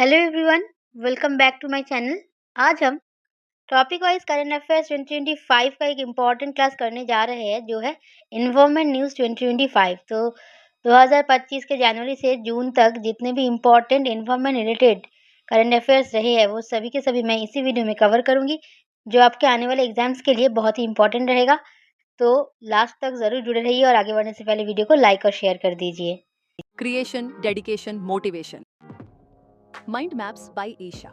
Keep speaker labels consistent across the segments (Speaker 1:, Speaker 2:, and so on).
Speaker 1: Hello everyone, welcome back to my channel. आज हम topic wise current affairs 2025 का एक इम्पॉर्टेंट क्लास करने जा रहे हैं, जो है इन्वायरमेंट न्यूज़ 2025। तो 2025 के जनवरी से जून तक जितने भी important environment related current affairs रहे हैं, वो सभी के सभी मैं इसी वीडियो में कवर करूँगी, जो आपके आने वाले एग्जाम्स के लिए बहुत ही इंपॉर्टेंट रहेगा। तो लास्ट तक ज़रूर जुड़े रहिए और आगे बढ़ने से पहले वीडियो को लाइक और शेयर कर दीजिए।
Speaker 2: Creation, dedication, motivation. Mind Maps by Isha.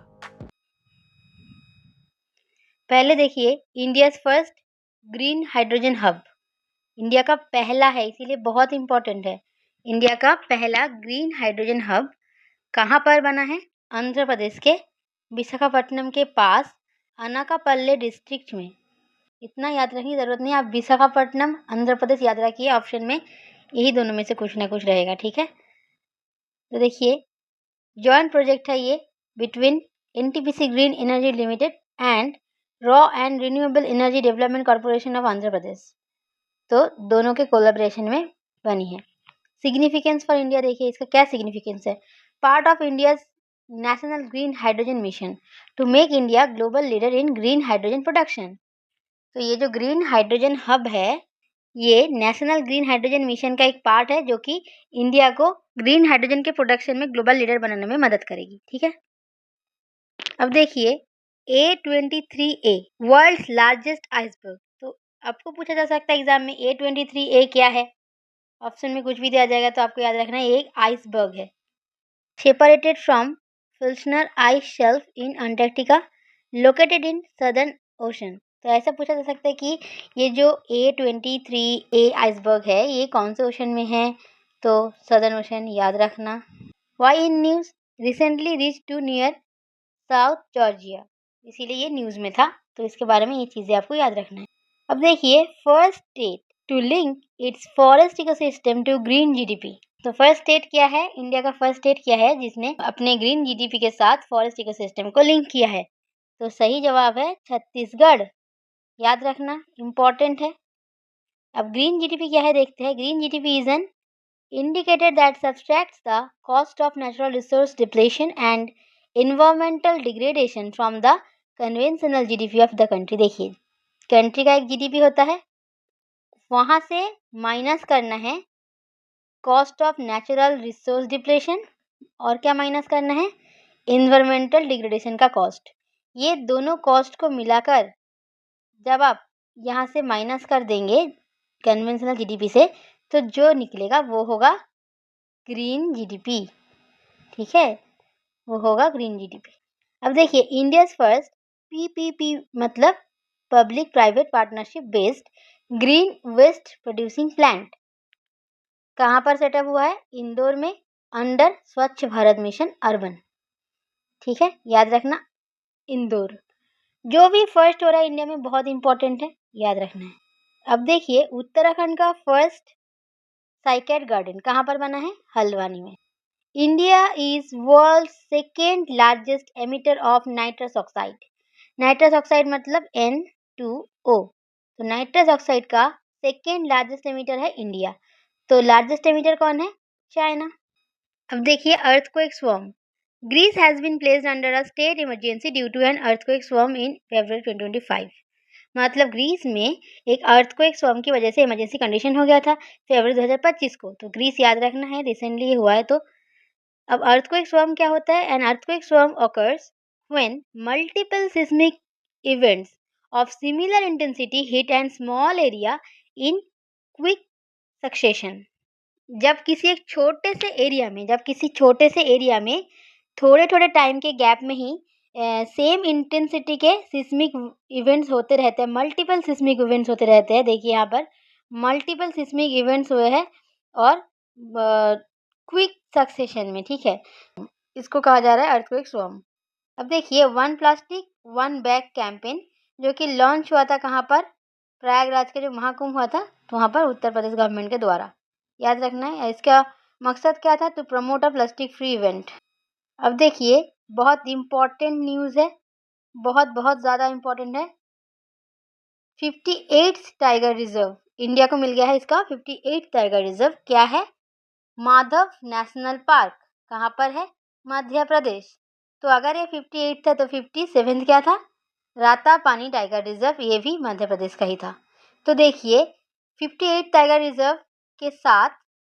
Speaker 1: पहले देखिए, India's first green hydrogen hub India का पहला है, इसीलिए बहुत इंपॉर्टेंट है। इंडिया का पहला ग्रीन हाइड्रोजन हब कहाँ पर बना है? आंध्र प्रदेश के विशाखापट्टनम के पास अनाकापल्ले डिस्ट्रिक्ट में। इतना याद रखने की ज़रूरत नहीं, आप विशाखापट्टनम आंध्र प्रदेश याद रखिए, ऑप्शन में यही दोनों में से कुछ ना कुछ रहेगा, ठीक है। तो देखिए, जॉइंट प्रोजेक्ट है ये between NTPC green energy limited and raw and renewable energy development corporation of Andhra Pradesh. तो दोनों के कोलैबोरेशन में बनी है। सिग्निफिकेंस फॉर इंडिया देखिए, इसका क्या सिग्निफिकेंस है? Part of India's national green hydrogen mission to make India global leader in green hydrogen production. तो ये जो ग्रीन हाइड्रोजन हब है, ये नेशनल ग्रीन हाइड्रोजन मिशन का एक पार्ट है, जो कि इंडिया को ग्रीन हाइड्रोजन के प्रोडक्शन में ग्लोबल लीडर बनाने में मदद करेगी, ठीक है। अब देखिए, A23A वर्ल्ड्स लार्जेस्ट आइसबर्ग। तो आपको पूछा जा सकता है एग्जाम में A23A क्या है? ऑप्शन में कुछ भी दिया जाएगा, तो आपको याद रखना है, ये एक आइसबर्ग है। Separated from Filchner ice shelf in Antarctica located in Southern Ocean. तो ऐसा पूछा जा सकता है कि ये जो A23A आइसबर्ग है, ये कौन से ओशन में है? तो सदर्न ओशन, याद रखना। Why in news recently reach to near South Georgia, इसीलिए ये न्यूज़ में था, तो इसके बारे में ये चीज़ें आपको याद रखना है। अब देखिए, first state to link its forest ecosystem to green GDP. तो फर्स्ट स्टेट क्या है? इंडिया का फर्स्ट स्टेट क्या है जिसने अपने ग्रीन जीडीपी के साथ फॉरेस्ट इकोसिस्टम को लिंक किया है? तो सही जवाब है छत्तीसगढ़, याद रखना, इम्पॉर्टेंट है। अब ग्रीन जीडीपी क्या है देखते हैं। Green GDP is an indicated that subtracts the cost of natural resource depletion and environmental degradation from the conventional GDP of the country। देखिए, कंट्री का एक जीडीपी होता है, वहाँ से माइनस करना है cost of natural resource depletion, और क्या माइनस करना है? इन्वायरमेंटल डिग्रेडेशन का कॉस्ट। ये दोनों कॉस्ट को मिलाकर जब आप यहाँ से माइनस कर देंगे कन्वेंशनल जीडीपी से, तो जो निकलेगा वो होगा ग्रीन जीडीपी, ठीक है, वो होगा ग्रीन जीडीपी। अब देखिए, इंडियाज फर्स्ट पीपीपी मतलब public private partnership based green waste producing plant कहाँ पर सेटअप हुआ है? इंदौर में, अंडर स्वच्छ भारत मिशन अर्बन, ठीक है, याद रखना, इंदौर। जो भी फर्स्ट हो रहा है इंडिया में बहुत इंपॉर्टेंट है, याद रखना है। अब देखिए, उत्तराखंड का फर्स्ट साइकेड गार्डन कहाँ पर बना है? हल्द्वानी में। India is world second largest emitter of nitrous oxide. Nitrous oxide मतलब N2O। तो नाइट्रस ऑक्साइड का सेकेंड लार्जेस्ट एमिटर है इंडिया। तो लार्जेस्ट एमिटर कौन है? चाइना। अब देखिए, earthquake swarm. Greece has been placed under a state emergency due to an earthquake swarm in February 2025। मतलब ग्रीस में एक अर्थक्वेक स्वॉर्म की वजह से इमरजेंसी कंडीशन हो गया था फरवरी 2025 को। तो ग्रीस याद रखना है, रिसेंटली हुआ है। तो अब अर्थक्वेक स्वॉर्म क्या होता है? N earthquake swarm occurs when multiple seismic events of similar intensity hit and small area in quick succession। जब किसी एक छोटे से एरिया में थोड़े थोड़े टाइम के गैप में ही सेम इंटेंसिटी के सिस्मिक इवेंट्स होते रहते हैं, मल्टीपल सिस्मिक इवेंट्स होते रहते हैं। देखिए, यहाँ पर मल्टीपल सिस्मिक इवेंट्स हुए हैं और क्विक सक्सेशन में, ठीक है, इसको कहा जा रहा है अर्थक्वेक स्वॉर्म। अब देखिए, one plastic one bag campaign, जो कि लॉन्च हुआ था कहाँ पर? प्रयागराज के जो महाकुंभ हुआ था, तो वहाँ पर उत्तर प्रदेश गवर्नमेंट के द्वारा, याद रखना है। इसका मकसद क्या था? To promote a plastic free event. अब देखिए, बहुत इम्पॉर्टेंट न्यूज़ है, बहुत बहुत ज़्यादा इम्पॉर्टेंट है। 58th टाइगर रिजर्व इंडिया को मिल गया है। इसका 58th टाइगर रिजर्व क्या है? माधव नेशनल पार्क कहाँ पर है? मध्य प्रदेश। तो अगर ये 58 था तो 57 क्या था? रातापानी टाइगर रिजर्व, ये भी मध्य प्रदेश का ही था। तो देखिए 58 टाइगर रिजर्व के साथ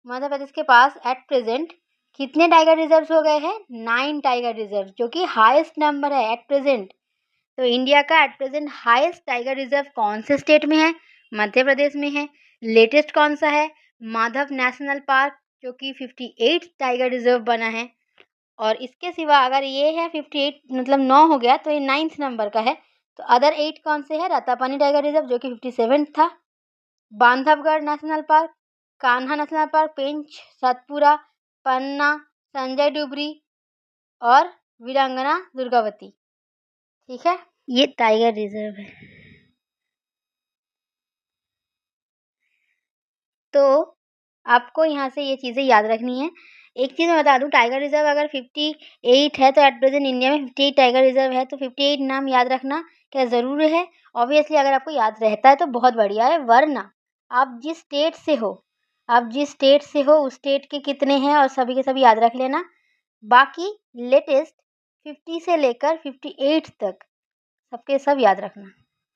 Speaker 1: मध्य प्रदेश के पास एट प्रेजेंट कितने टाइगर रिजर्व हो गए हैं? 9 टाइगर रिजर्व, जो कि हाईएस्ट नंबर है एट प्रेजेंट। तो इंडिया का at present highest tiger reserve कौन से स्टेट में है? मध्य प्रदेश में है। लेटेस्ट कौन सा है? माधव नेशनल पार्क, जो कि 58 टाइगर रिजर्व बना है। और इसके सिवा अगर ये है 58 मतलब 9 हो गया, तो ये 9th नंबर का है। तो अदर 8 कौन से है? रातापानी टाइगर रिजर्व, जो कि 57 था। Bandhavgarh national park, Kanha national park, Pench Satpura, Panna, Sanjay Dubri और वीरांगना दुर्गावती। ठीक है, ये टाइगर रिजर्व है। तो आपको यहाँ से ये चीज़ें याद रखनी है। एक चीज़ मैं बता दूँ, टाइगर रिजर्व अगर 58 है तो एट प्रेजेंट इंडिया में 58 टाइगर रिजर्व है, तो 58 नाम याद रखना क्या ज़रूरी है? ऑब्वियसली अगर आपको याद रहता है तो बहुत बढ़िया है, वरना आप जिस स्टेट से हो उस स्टेट के कितने हैं और सभी के सभी याद रख लेना। बाकी लेटेस्ट 50 से लेकर 58 तक सबके सब याद रखना,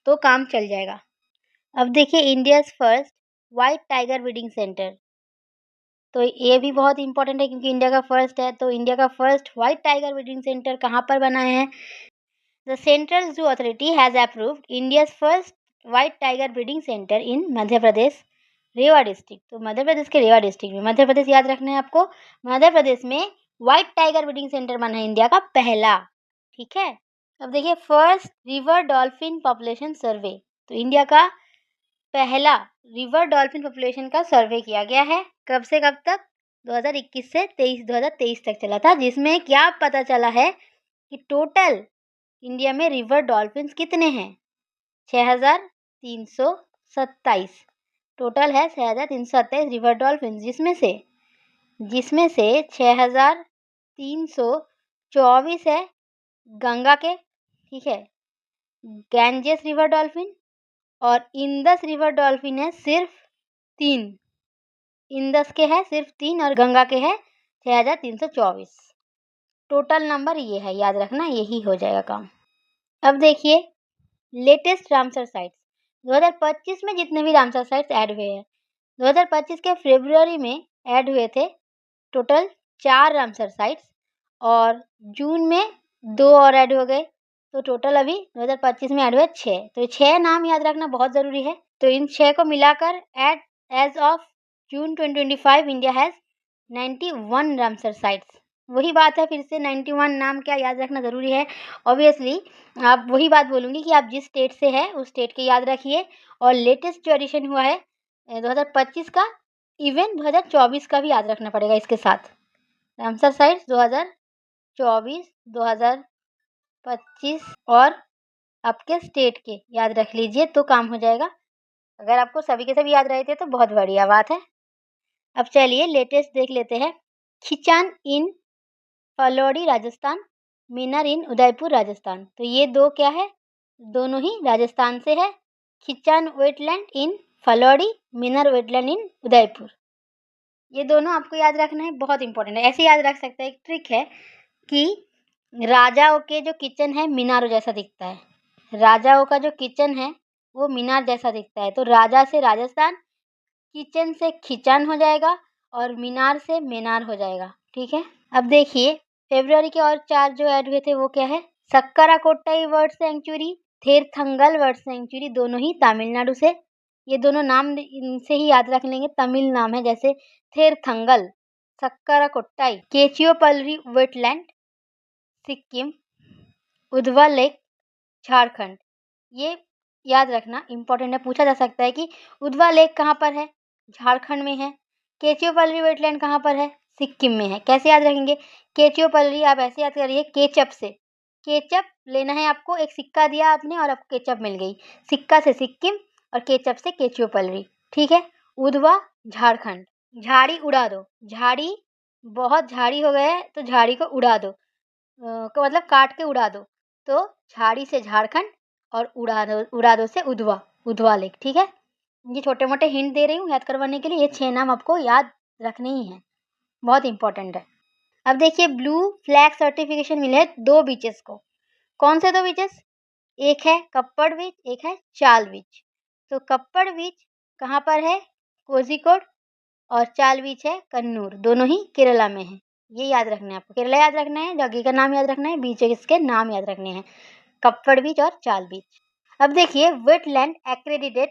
Speaker 1: तो काम चल जाएगा। अब देखिए India's first white tiger breeding centre, तो ये भी बहुत इंपॉर्टेंट है क्योंकि इंडिया का फर्स्ट है। तो इंडिया का first white tiger breeding centre कहाँ पर बना है? The central zoo authority has approved India's first white tiger breeding centre in Madhya Pradesh, Rewa district. तो मध्य प्रदेश के रेवा डिस्ट्रिक्ट में, मध्य प्रदेश याद रखना है आपको। मध्य प्रदेश में व्हाइट टाइगर ब्रीडिंग सेंटर बना है इंडिया का पहला। ठीक है, अब देखिए फर्स्ट रिवर डॉल्फिन पॉपुलेशन सर्वे, तो इंडिया का पहला रिवर डॉल्फिन पॉपुलेशन का सर्वे किया गया है। कब से कब तक? 2021 से 2023 तक चला था, जिसमें क्या पता चला है कि टोटल इंडिया में रिवर डॉल्फिन्स कितने हैं? 6327 टोटल है, 6327 रिवर डॉल्फिन्स, जिसमें से 6324 है गंगा के, ठीक है, गैंजेस रिवर डॉल्फिन, और इंदस रिवर डॉल्फिन है सिर्फ 3। इंदस के है सिर्फ 3 और गंगा के है 6324। टोटल नंबर ये है, याद रखना, यही हो जाएगा काम। अब देखिए लेटेस्ट रामसर साइट्स, 2025 में जितने भी रामसर साइट्स ऐड हुए हैं, 2025 के फरवरी में ऐड हुए थे टोटल 4 रामसर साइट्स, और जून में 2 और ऐड हो गए, तो टोटल अभी 2025 में ऐड हुए 6। तो 6 नाम याद रखना बहुत ज़रूरी है। तो इन 6 को मिलाकर as of June 2025 India has 91 Ramsar sites. वही बात है, फिर से 91 नाम क्या याद रखना ज़रूरी है। ऑब्वियसली आप वही बात बोलूँगी कि आप जिस स्टेट से है उस स्टेट के याद रखिए। और लेटेस्ट जो एडिशन हुआ है 2025 का, इवन 2024 का भी याद रखना पड़ेगा इसके साथ। रामसर साइट्स 2024, 2025 और आपके स्टेट के याद रख लीजिए, तो काम हो जाएगा। अगर आपको सभी के सभी याद रहे थे तो बहुत बढ़िया बात है। अब चलिए लेटेस्ट देख लेते हैं। खिचान इन फलौड़ी राजस्थान, मीनार इन उदयपुर राजस्थान। तो ये दो क्या है? दोनों ही राजस्थान से है। खिचान वेटलैंड इन फलौड़ी, मीनार वेटलैंड इन उदयपुर। ये दोनों आपको याद रखना है, बहुत इंपॉर्टेंट है। ऐसे याद रख सकते हैं, एक ट्रिक है कि राजाओं के जो किचन है मीनारों जैसा दिखता है। राजाओं का जो किचन है वो मीनार जैसा दिखता है, तो राजा से राजस्थान, किचन से खिचान हो जाएगा और मीनार से मीनार हो जाएगा। ठीक है, अब देखिए फरवरी के और 4 जो ऐड हुए थे वो क्या है? सक्करा कोट्टाई bird sanctuary, Therthangal bird sanctuary, दोनों ही तमिलनाडु से। ये दोनों नाम इनसे ही याद रख लेंगे, तमिल नाम है, जैसे थेरथंगल, सक्करा कोट्टाई, केचियोपल्ली वेटलैंड सिक्किम, उधवा लेक झारखंड। ये याद रखना इंपॉर्टेंट है, पूछा जा सकता है कि उधवा लेक कहाँ पर है? झारखंड में है। केचियोपल्ली वेटलैंड कहाँ पर है? सिक्किम में है। कैसे याद रखेंगे? केचियोपल्ली आप ऐसे याद करिए, केचप से, केचप लेना है आपको, एक सिक्का दिया आपने और आपको केचप मिल गई, सिक्का से सिक्किम और केचप से केचियोपल्ली। ठीक है, उधवा झारखंड। झाड़ी उड़ा दो, झाड़ी बहुत झाड़ी हो गया है तो झाड़ी को उड़ा दो, को मतलब काट के उड़ा दो, तो झाड़ी से झारखंड और उड़ा दो से उधवा लेक। ठीक है, ये छोटे मोटे हिंट दे रही हूँ याद करवाने के लिए। ये 6 नाम आपको याद रखने ही हैं, बहुत इंपॉर्टेंट है। अब देखिए ब्लू फ्लैग सर्टिफिकेशन मिले हैं 2 बीचेस को। कौन से 2 बीचेस? एक है कप्पड़ बीच, एक है चाल बीच। तो कप्पड़ बीच कहाँ पर है? कोझिकोड। और चाल बीच है कन्नूर, दोनों ही केरला में है। ये याद रखना है आपको, केरला याद रखना है, जगह का नाम याद रखना है, बीचेस के नाम याद रखने हैं, कप्पड़ बीच और चाल बीच। अब देखिए वेटलैंड एक्रेडिटेड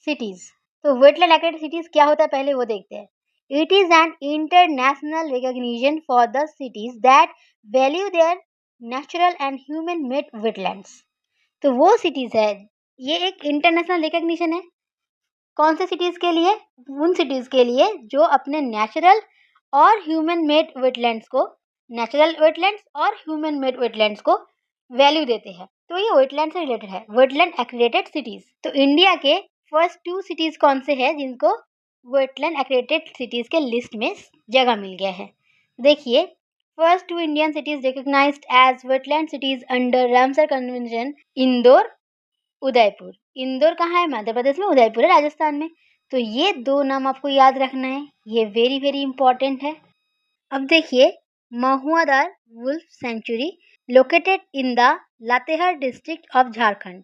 Speaker 1: सिटीज। तो वेटलैंड एक्रेडिटेड सिटीज क्या होता है पहले वो देखते हैं। It is an international recognition for the cities that value there natural and human made wetlands. तो वो सिटीज है, ये एक इंटरनेशनल रिकॉग्निशन है। कौन से सिटीज के लिए? उन सिटीज के लिए जो अपने नेचुरल और ह्यूमन मेड वेटलैंड्स को, नेचुरल वेटलैंड्स और ह्यूमन मेड वेटलैंड्स को वैल्यू देते हैं। तो ये वेटलैंड से रिलेटेड है, वेटलैंड एक्रेडिटेड सिटीज। तो इंडिया के फर्स्ट 2 सिटीज कौन से हैं जिनको वेटलैंड एक्रेडिटेड सिटीज के लिस्ट में जगह मिल गया है? देखिए first 2 Indian cities recognised as wetland cities under Ramsar convention, Indore, Udaipur. Indore कहाँ है? मध्य प्रदेश में। उदयपुर है राजस्थान में। तो ये 2 नाम आपको याद रखना है, ये वेरी वेरी इंपॉर्टेंट है। अब देखिए Mahuadanr wolf sanctuary located in the Latehar district of Jharkhand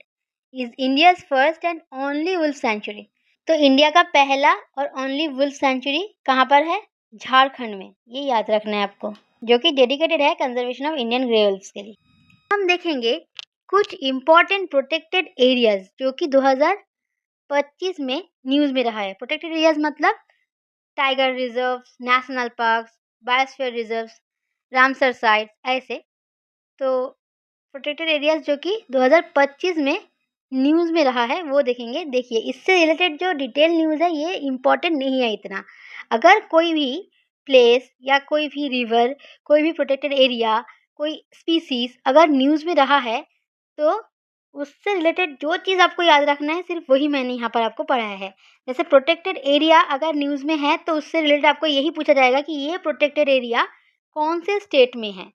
Speaker 1: is India's first and only wolf sanctuary. तो इंडिया का पहला और ओनली वुल्फ सेंचुरी कहाँ पर है? झारखंड में। ये याद रखना है आपको, जो कि डेडिकेटेड है conservation of Indian grey wolves के लिए। हम देखेंगे कुछ इम्पोर्टेंट प्रोटेक्टेड एरियाज जो कि 2025 में न्यूज में रहा है। प्रोटेक्टेड एरियाज मतलब tiger reserve, national parks, biosphere reserves, Ramsar sites, ऐसे। तो प्रोटेक्टेड एरियाज जो कि 2025 में न्यूज़ में रहा है वो देखेंगे। देखिए इससे रिलेटेड जो डिटेल न्यूज़ है ये इम्पॉर्टेंट नहीं है इतना। अगर कोई भी प्लेस या कोई भी रिवर, कोई भी प्रोटेक्टेड एरिया, कोई स्पीसीज अगर न्यूज़ में रहा है तो उससे रिलेटेड जो चीज़ आपको याद रखना है सिर्फ वही मैंने यहाँ पर आपको पढ़ाया है। जैसे प्रोटेक्टेड एरिया अगर न्यूज़ में है तो उससे रिलेटेड आपको यही पूछा जाएगा कि ये प्रोटेक्टेड एरिया कौन से स्टेट में है,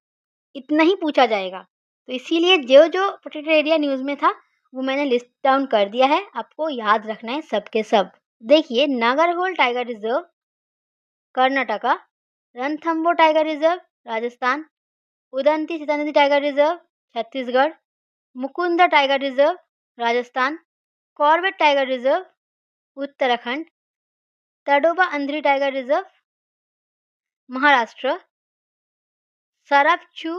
Speaker 1: इतना ही पूछा जाएगा। तो इसीलिए जो जो प्रोटेक्टेड एरिया न्यूज़ में था वो मैंने लिस्ट डाउन कर दिया है, आपको याद रखना है सब के सब। देखिए Nagarhole tiger reserve Karnataka, Ranthambore tiger reserve Rajasthan, Udanti Sita tiger reserve Chhattisgarh, Mukundra tiger reserve Rajasthan, Corbett tiger reserve Uttarakhand, Tadoba Andhari tiger reserve Maharashtra, Sarapchu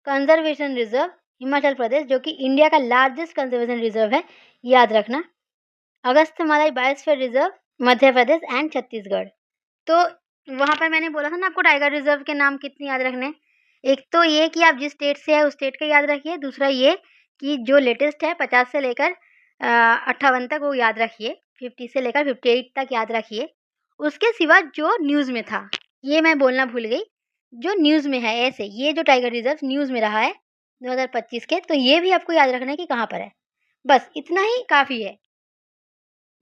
Speaker 1: conservation reserve Himachal Pradesh जो कि इंडिया का लार्जेस्ट कंजर्वेशन रिजर्व है, याद रखना। Agasthyamalai biosphere reserve Madhya Pradesh and Chhattisgarh. तो वहाँ पर मैंने बोला था ना आपको टाइगर रिजर्व के नाम कितने याद रखने हैं। एक तो ये कि आप जिस स्टेट से है उस स्टेट का याद रखिए, दूसरा ये कि जो लेटेस्ट है 50 से लेकर 58 तक वो याद रखिए, 50 से लेकर 58 तक याद रखिए। उसके सिवा जो न्यूज़ में था, ये मैं बोलना भूल गई, जो न्यूज़ में है ऐसे ये जो टाइगर रिजर्व न्यूज़ में रहा है 2025 के, तो ये भी आपको याद रखना है कि कहाँ पर है। बस इतना ही काफ़ी है।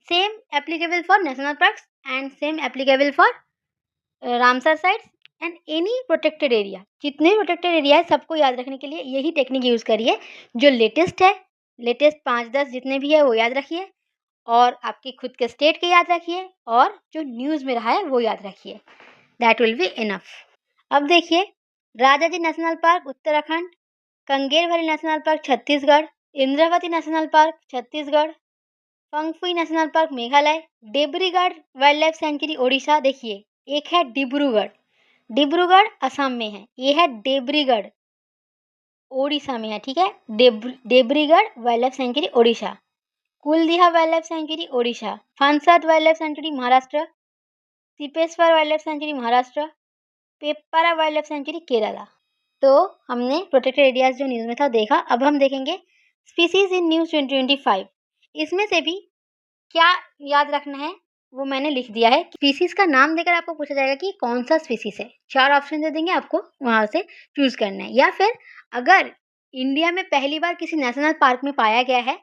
Speaker 1: Same applicable for national parks and same applicable for Ramsar sites and any protected area. जितने प्रोटेक्टेड एरिया है सबको याद रखने के लिए यही टेक्निक यूज़ करिए। जो लेटेस्ट है, लेटेस्ट 5-10 जितने भी है वो याद रखिए, और आपके खुद के स्टेट के याद रखिए, और जो न्यूज़ में रहा है वो याद रखिए। That will be enough. अब देखिए Rajaji national park Uttarakhand, Kanger valley national park Chhattisgarh, Indravati national park Chhattisgarh, Phangpui national park Meghalaya, Dibrugarh wildlife sanctuary Odisha. देखिए एक है डिब्रूगढ़, डिब्रूगढ़ असम में है, ये है देब्रीगढ़ ओडिशा में है, ठीक है। Debrigarh wildlife sanctuary Odisha, Kuldiha wildlife sanctuary Odisha, Phansad wildlife sanctuary Maharashtra, Sipeshwar wildlife sanctuary Maharashtra, Peppara wildlife sanctuary Kerala. तो हमने प्रोटेक्टेड एरियाज जो न्यूज़ में था देखा। अब हम देखेंगे स्पीसीज इन न्यूज़ 2025। इसमें से भी क्या याद रखना है वो मैंने लिख दिया है। स्पीसीज का नाम देकर आपको पूछा जाएगा कि कौन सा स्पीसीज है। 4 ऑप्शन दे देंगे आपको, वहाँ से चूज करना है। या फिर अगर इंडिया में पहली बार किसी नेशनल पार्क में पाया गया है,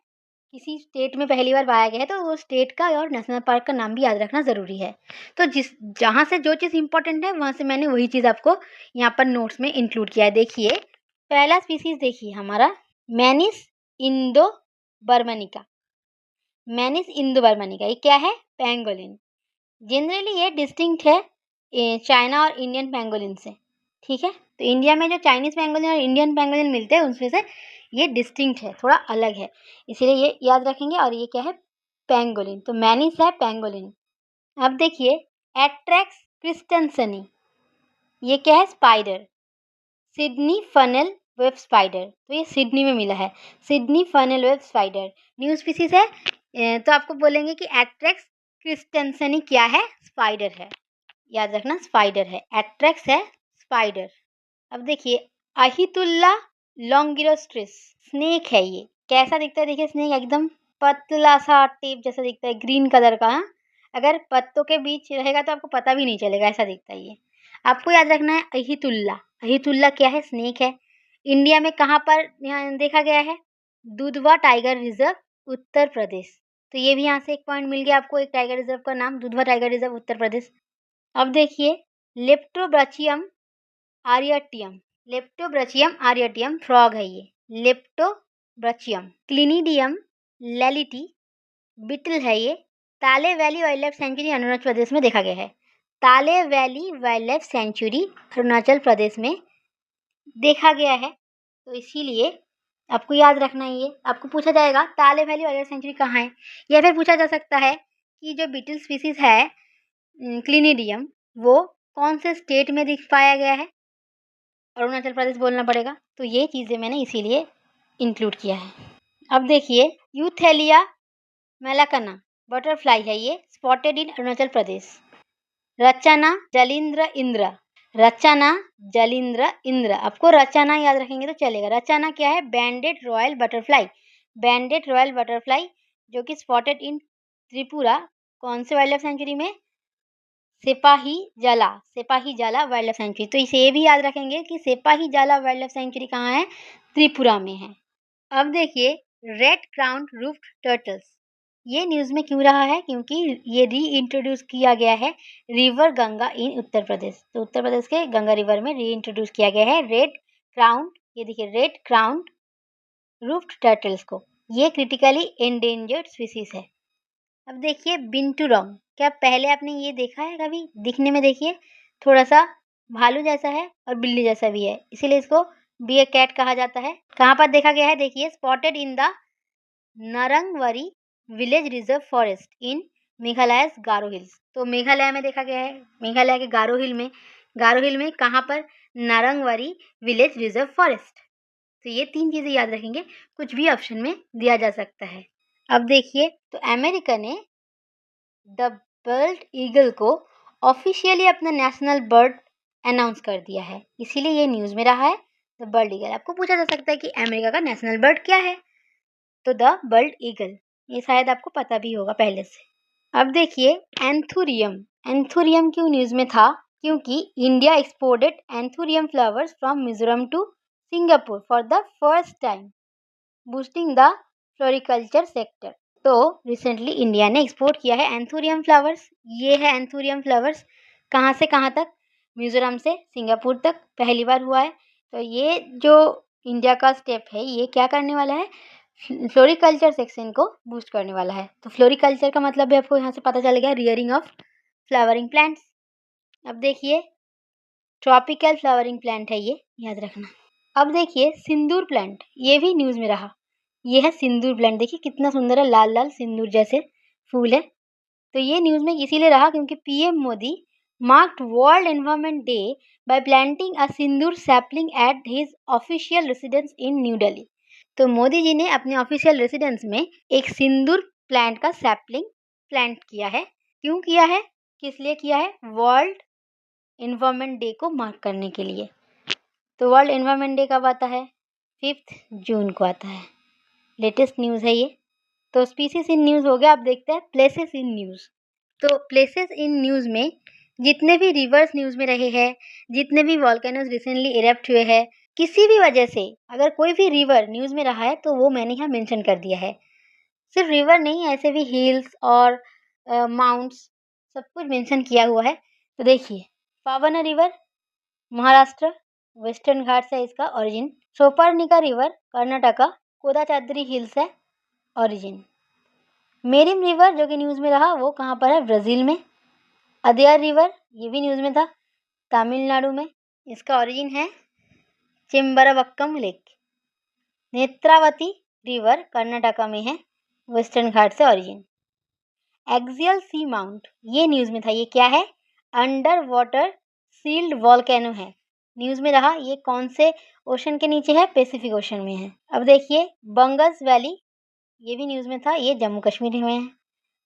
Speaker 1: किसी स्टेट में पहली बार पाया गया है, तो वो स्टेट का और नेशनल पार्क का नाम भी याद रखना ज़रूरी है। तो जहाँ से जो चीज़ इंपॉर्टेंट है वहाँ से मैंने वही चीज़ आपको यहाँ पर नोट्स में इंक्लूड किया है। देखिए पहला स्पीसीज देखिए हमारा मैनिस इंडो बर्मनिका। मैनिस इंडो बर्मनिका ये क्या है? पेंगोलिन। जनरली ये डिस्टिंक्ट है चाइना और इंडियन पेंगोलिन से। ठीक है। तो इंडिया में जो चाइनीज़ पेंगोलिन और इंडियन पेंगोलिन मिलते हैं उसमें से ये डिस्टिंक्ट है, थोड़ा अलग है, इसीलिए ये याद रखेंगे। और ये क्या है? पेंगोलिन। तो मैनिस है पेंगोलिन। अब देखिए एट्रैक्स क्रिस्टेंसनी, ये क्या है? Spider. Sydney funnel web spider, तो ये सिडनी में मिला है। Sydney funnel web spider new species है। तो आपको बोलेंगे कि एट्रैक्स क्रिस्टेंसनी क्या है? स्पाइडर है, याद रखना स्पाइडर है। एट्रैक्स है स्पाइडर। अब देखिए अहितुल्ला लॉन्गिरोस्ट्रिस, स्नेक है ये। कैसा दिखता है? देखिए स्नेक एकदम पतला सा टेप जैसा दिखता है, ग्रीन कलर का। हाँ? अगर पत्तों के बीच रहेगा तो आपको पता भी नहीं चलेगा, ऐसा दिखता है ये। आपको याद रखना है अहितुल्ला। अहितुल्ला क्या है? स्नेक है। इंडिया में कहाँ पर यहाँ देखा गया है? Dudhwa tiger reserve Uttar Pradesh. तो ये भी यहाँ से एक पॉइंट मिल गया आपको, एक टाइगर रिजर्व का नाम दुधवा टाइगर रिजर्व उत्तर प्रदेश। अब देखिए लेप्टोब्राचियम आरियटियम, लेप्टोब्राचियम आरियटियम फ्रॉग है ये। लेप्टोब्राचियम। क्लिनिडियम लैलिटी बिटल है ये। Tale valley wildlife sanctuary Arunachal Pradesh में देखा गया है। Tale valley wildlife sanctuary Arunachal Pradesh में देखा गया है, तो इसीलिए आपको याद रखना है ये। आपको पूछा जाएगा ताले वैली वाइल्ड लाइफ सेंचुरी कहाँ है, या फिर पूछा जा सकता है कि जो बीटल स्पीसीज है क्लिनिडियम, वो कौन से स्टेट में दिख पाया गया है? अरुणाचल प्रदेश बोलना पड़ेगा। तो ये चीज़ें मैंने इसीलिए इंक्लूड किया है। अब देखिए यूथेलिया मेलाकना बटरफ्लाई है ये, स्पॉटेड इन अरुणाचल प्रदेश। रचना जलिंद्र इंद्र, रचना जलिंद्र इंद्र, आपको रचना याद रखेंगे तो चलेगा। रचना क्या है? बैंडेड रॉयल बटरफ्लाई। बैंडेड रॉयल बटरफ्लाई जो कि स्पॉटेड इन त्रिपुरा, कौन से वाइल्ड लाइफ सेंचुरी में? सिपाही जाला, सिपाही जाला वाइल्ड लाइफ सेंचुरी। तो इसे ये भी याद रखेंगे कि सिपाही जाला वाइल्ड लाइफ सेंचुरी कहाँ है? त्रिपुरा में है। अब देखिए रेड क्राउन रूफ्ड टर्टल्स, ये न्यूज़ में क्यों रहा है? क्योंकि ये री इंट्रोड्यूस किया गया है रिवर गंगा इन उत्तर प्रदेश। तो उत्तर प्रदेश के गंगा रिवर में री इंट्रोड्यूस किया गया है रेड क्राउन, ये देखिए रेड क्राउन रूफ्ड टर्टल्स को। ये क्रिटिकली एंडेंजर्ड स्पीसीज है। अब देखिए बिंटूरॉन्ग, क्या पहले आपने ये देखा है कभी? दिखने में देखिए थोड़ा सा भालू जैसा है और बिल्ली जैसा भी है, इसीलिए इसको बियर कैट कहा जाता है। कहाँ पर देखा गया है? देखिए spotted in the Narangwari village reserve forest in Meghalaya Garo hills. तो मेघालय में देखा गया है, मेघालय के गारो हिल में कहाँ पर? नारंगवरी विलेज रिजर्व फॉरेस्ट। तो ये 3 चीज़ें याद रखेंगे, कुछ भी ऑप्शन में दिया जा सकता है। अब देखिए तो अमेरिका ने द बल्ड ईगल को ऑफिशियली अपना नेशनल बर्ड अनाउंस कर दिया है, इसीलिए ये न्यूज़ में रहा है द बल्ड ईगल। आपको पूछा जा सकता है कि अमेरिका का नेशनल बर्ड क्या है? तो द बल्ड ईगल, ये शायद आपको पता भी होगा पहले से। अब देखिए एंथुरियम, एंथुरियम क्यों न्यूज़ में था? क्योंकि India exported anthurium flowers from Mizoram to Singapore for the first time, boosting the floriculture sector. तो रिसेंटली इंडिया ने एक्सपोर्ट किया है एंथुरियम फ्लावर्स। ये है एंथुरियम फ्लावर्स, कहाँ से कहाँ तक? मिजोरम से सिंगापुर तक पहली बार हुआ है। तो ये जो इंडिया का स्टेप है ये क्या करने वाला है? फ्लोरिकल्चर सेक्शन को बूस्ट करने वाला है। तो फ्लोरिकल्चर का मतलब भी आपको यहाँ से पता चल गया, रियरिंग ऑफ फ्लावरिंग प्लांट्स। अब देखिए ट्रॉपिकल फ्लावरिंग प्लांट है ये, याद रखना। अब देखिए सिंदूर प्लांट, ये भी न्यूज़ में रहा। ये है सिंदूर प्लांट, देखिए कितना सुंदर है, लाल लाल सिंदूर जैसे फूल है। तो ये न्यूज़ में इसीलिए रहा क्योंकि PM Modi marked world environment day bye planting a Sindoor sapling at his official residence in new Delhi. तो मोदी जी ने अपने ऑफिशियल रेसिडेंस में एक सिंदूर प्लांट का सैपलिंग प्लांट किया है। क्यों किया है? किस लिए किया है? वर्ल्ड एनवायरनमेंट डे को मार्क करने के लिए। तो वर्ल्ड एनवायरनमेंट डे कब आता है? 5 जून को आता है। लेटेस्ट न्यूज़ है ये। तो स्पीसीज इन न्यूज़ हो गया। अब देखते हैं प्लेसेस इन न्यूज़। तो प्लेसेस इन न्यूज़ में जितने भी रिवर्स न्यूज़ में रहे हैं, जितने भी वॉल्केनोज रिसेंटली इरेप्ट हुए हैं, किसी भी वजह से अगर कोई भी रिवर न्यूज़ में रहा है तो वो मैंने यहाँ मेंशन कर दिया है। सिर्फ रिवर नहीं, ऐसे भी हिल्स और माउंट्स सब कुछ मेंशन किया हुआ है। तो देखिए पावना रिवर महाराष्ट्र, वेस्टर्न घाट से इसका ओरिजिन। सोपर्निका रिवर कर्नाटका, कोदाचाद्री हिल्स है ओरिजिन। मेरिम रिवर जो कि न्यूज़ में रहा वो कहाँ पर है? ब्राज़ील में। अदयार रिवर ये भी न्यूज़ में था, तमिलनाडु में। इसका ओरिजिन है चिम्बरवक्कम लेक। नेत्रावती रिवर कर्नाटका में है, वेस्टर्न घाट से ओरिजिन। एक्सियल सी माउंट, ये न्यूज़ में था, ये क्या है? अंडर वाटर सील्ड वॉल्केनो है। न्यूज़ में रहा, ये कौन से ओशन के नीचे है? पैसिफिक ओशन में है। अब देखिए बंगस वैली, ये भी न्यूज़ में था, ये जम्मू कश्मीर में है।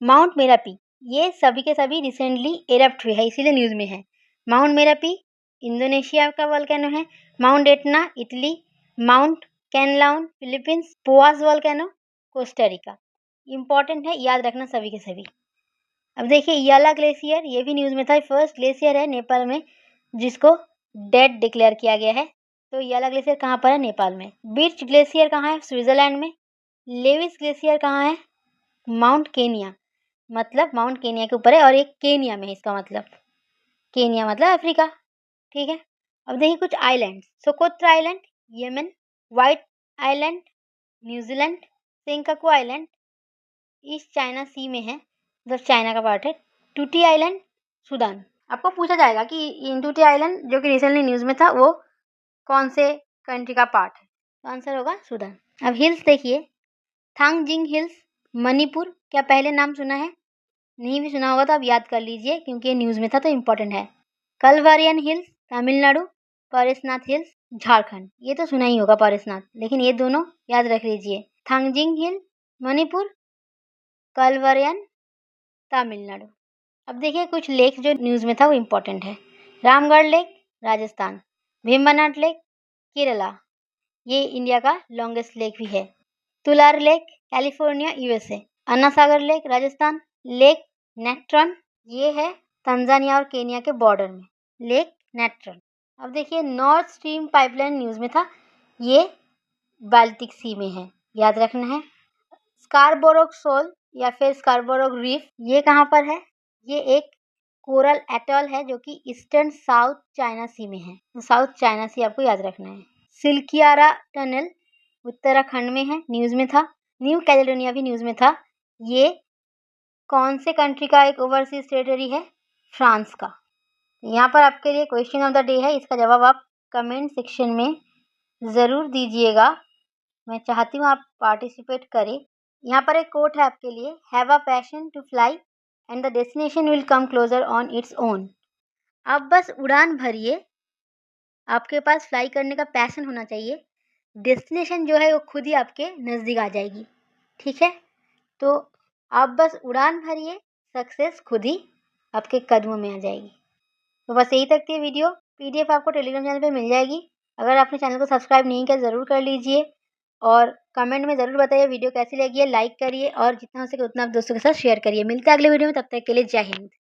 Speaker 1: माउंट मेरापी, ये सभी के सभी रिसेंटली एरप्ट हुए हैं, इसीलिए न्यूज़ में है। माउंट मेरापी इंडोनेशिया का वॉल्केनो है। Mount Etna Italy. Mount Kanlaon Philippines. Poas volcano Costa Rica. Important है, याद रखना सभी के सभी। अब देखिए याला ग्लेशियर, ये भी न्यूज़ में था, फर्स्ट ग्लेशियर है नेपाल में जिसको डेड डिक्लेयर किया गया है। तो याला ग्लेशियर कहाँ पर है? नेपाल में। बिर्च ग्लेशियर कहाँ है? स्विट्जरलैंड में। लेविस ग्लेशियर कहाँ है? माउंट केनिया, मतलब माउंट केनिया के ऊपर है और एक केनिया में है, इसका मतलब केनिया मतलब अफ्रीका, ठीक है। अब देखिए कुछ island, Socotra island Yemen, White island New Zealand, Senkaku island East China Sea में है, मतलब चाइना का पार्ट है। टूटी आइलैंड सूडान। आपको पूछा जाएगा कि इन टूटी आइलैंड जो कि रिसेंटली न्यूज़ में था वो कौन से कंट्री का पार्ट है? तो आंसर होगा सूडान। अब हिल्स देखिए, थांगजिंग हिल्स मणिपुर, क्या पहले नाम सुना है? नहीं भी सुना होगा तो आप याद कर लीजिए क्योंकि ये न्यूज़ में था तो इम्पोर्टेंट है। कलवारियन हिल्स तमिलनाडु, परेशनाथ हिल्स झारखंड, ये तो सुना ही होगा परेशनाथ, लेकिन ये दोनों याद रख लीजिए, थांगजिंग हिल मणिपुर, कलवारियन तमिलनाडु। अब देखिए कुछ लेक जो न्यूज़ में था वो इम्पोर्टेंट है। रामगढ़ लेक राजस्थान, भीमबनाट लेक केरला, ये इंडिया का लॉन्गेस्ट लेक भी है। तुलार लेक कैलिफोर्निया यूएसए, अन्ना सागर लेक राजस्थान, लेक नेट्रॉन ये है तंजानिया और केनिया के बॉर्डर में, लेक नेट्रॉन। अब देखिए नॉर्थ स्ट्रीम पाइपलाइन न्यूज़ में था, ये बाल्टिक सी में है, याद रखना है। स्कारबोरो शोल या फिर स्कारबोरो रीफ, ये कहाँ पर है? ये एक कोरल एटॉल है जो कि ईस्टर्न साउथ चाइना सी में है, साउथ चाइना सी आपको याद रखना है। सिल्कियारा टनल उत्तराखंड में है, न्यूज़ में था। न्यू कैलेडोनिया भी न्यूज़ में था, ये कौन से कंट्री का एक ओवरसीज टेरिटरी है? फ्रांस का। यहाँ पर आपके लिए क्वेश्चन ऑफ द डे है, इसका जवाब आप कमेंट सेक्शन में ज़रूर दीजिएगा, मैं चाहती हूँ आप पार्टिसिपेट करें। यहाँ पर एक कोट है आपके लिए, have a passion to fly and the destination will come closer on its own. आप बस उड़ान भरिए, आपके पास फ्लाई करने का पैशन होना चाहिए, डेस्टिनेशन जो है वो खुद ही आपके नज़दीक आ जाएगी, ठीक है। तो आप बस उड़ान भरिए, सक्सेस खुद ही आपके कदमों में आ जाएगी। तो बस यही तक थी वीडियो, पीडीएफ आपको टेलीग्राम चैनल पे मिल जाएगी। अगर आपने चैनल को सब्सक्राइब नहीं किया ज़रूर कर लीजिए और कमेंट में ज़रूर बताइए वीडियो कैसी लगी है, लाइक करिए और जितना हो सके उतना आप दोस्तों के साथ शेयर करिए। मिलते हैं अगले वीडियो में, तब तक के लिए जय हिंद।